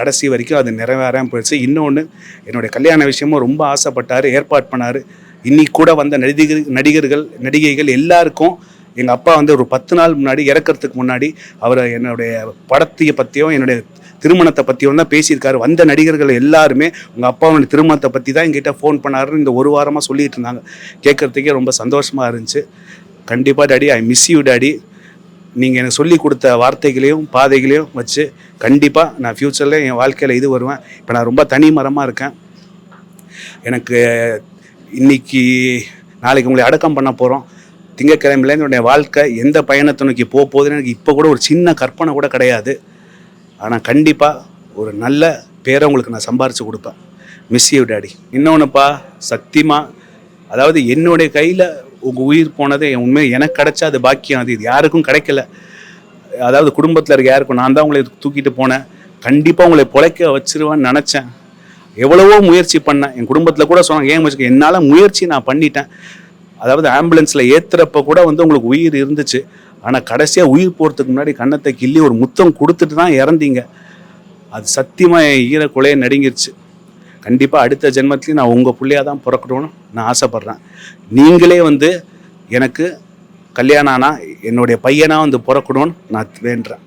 கடைசி வரைக்கும் அது நிறைவேறாமல் போயிடுச்சு. இன்னொன்று, என்னுடைய கல்யாண விஷயமும் ரொம்ப ஆசைப்பட்டார், ஏற்பாடு பண்ணார். இன்னைக்கு கூட வந்த நடிகைகள் எல்லாருக்கும் எங்கள் அப்பா வந்து ஒரு 10 நாள் முன்னாடி இறக்கிறதுக்கு முன்னாடி அவரை என்னுடைய படத்தையை பற்றியும் என்னுடைய திருமணத்தை பற்றியும் தான் பேசியிருக்காரு. வந்த நடிகர்கள் எல்லாருமே உங்கள் அப்பாவுடைய திருமணத்தை பற்றி தான் எங்கிட்ட ஃபோன் பண்ணாருன்னு இந்த ஒரு வாரமாக சொல்லிகிட்டு இருந்தாங்க. கேட்குறதுக்கே ரொம்ப சந்தோஷமாக இருந்துச்சு. கண்டிப்பாக daddy, I miss you daddy. நீங்கள் எனக்கு சொல்லி கொடுத்த வார்த்தைகளையும் பாதைகளையும் வச்சு கண்டிப்பாக நான் ஃப்யூச்சரில் என் வாழ்க்கையில் இது வருவேன். இப்போ நான் ரொம்ப தனி மரமாக இருக்கேன். எனக்கு நாளைக்கு உங்களை அடக்கம் பண்ண போகிறோம். திங்கட்கிழமையிலேருந்து என்னுடைய வாழ்க்கை எந்த பயணத்தை நோக்கி போகுதுன்னு எனக்கு இப்போ கூட ஒரு சின்ன கற்பனை கூட கிடையாது. ஆனால் கண்டிப்பாக ஒரு நல்ல பேரை உங்களுக்கு நான் சம்பாரித்து கொடுப்பேன். Miss you daddy. இன்னொன்றுப்பா, சத்தியமாக, அதாவது என்னுடைய கையில் உங்கள் உயிர் போனது உண்மையை எனக்கு கிடைச்சா அது பாக்கியம். அது இது யாருக்கும் கிடைக்கல. அதாவது குடும்பத்தில் இருக்க யாருக்கும் நான் தான் உங்களை தூக்கிட்டு போனேன். கண்டிப்பாக உங்களை பொழைக்க வச்சிருவேன்னு நினச்சேன். எவ்வளவோ முயற்சி பண்ணேன். என் குடும்பத்தில் கூட சொன்னாங்க, ஏன் முயற்சி, என்னால் முயற்சி நான் பண்ணிட்டேன். அதாவது ஆம்புலன்ஸில் ஏற்றுறப்ப கூட வந்து உங்களுக்கு உயிர் இருந்துச்சு. ஆனால் கடைசியாக உயிர் போகிறதுக்கு முன்னாடி கன்னத்தை கிள்ளி ஒரு முத்தம் கொடுத்துட்டு தான் இறந்தீங்க. அது சத்தியமாக என் ஈரக்குலையை நடுங்கிருச்சு. கண்டிப்பாக அடுத்த ஜென்மத்துலேயும் நான் உங்கள் பிள்ளையாக தான் பிறக்கணும்னு நான் ஆசைப்பட்றேன். நீங்களே வந்து எனக்கு கல்யாணம் ஆனால் என்னுடைய பையனாக வந்து பிறக்கணும்னு நான் வேண்டுறேன்.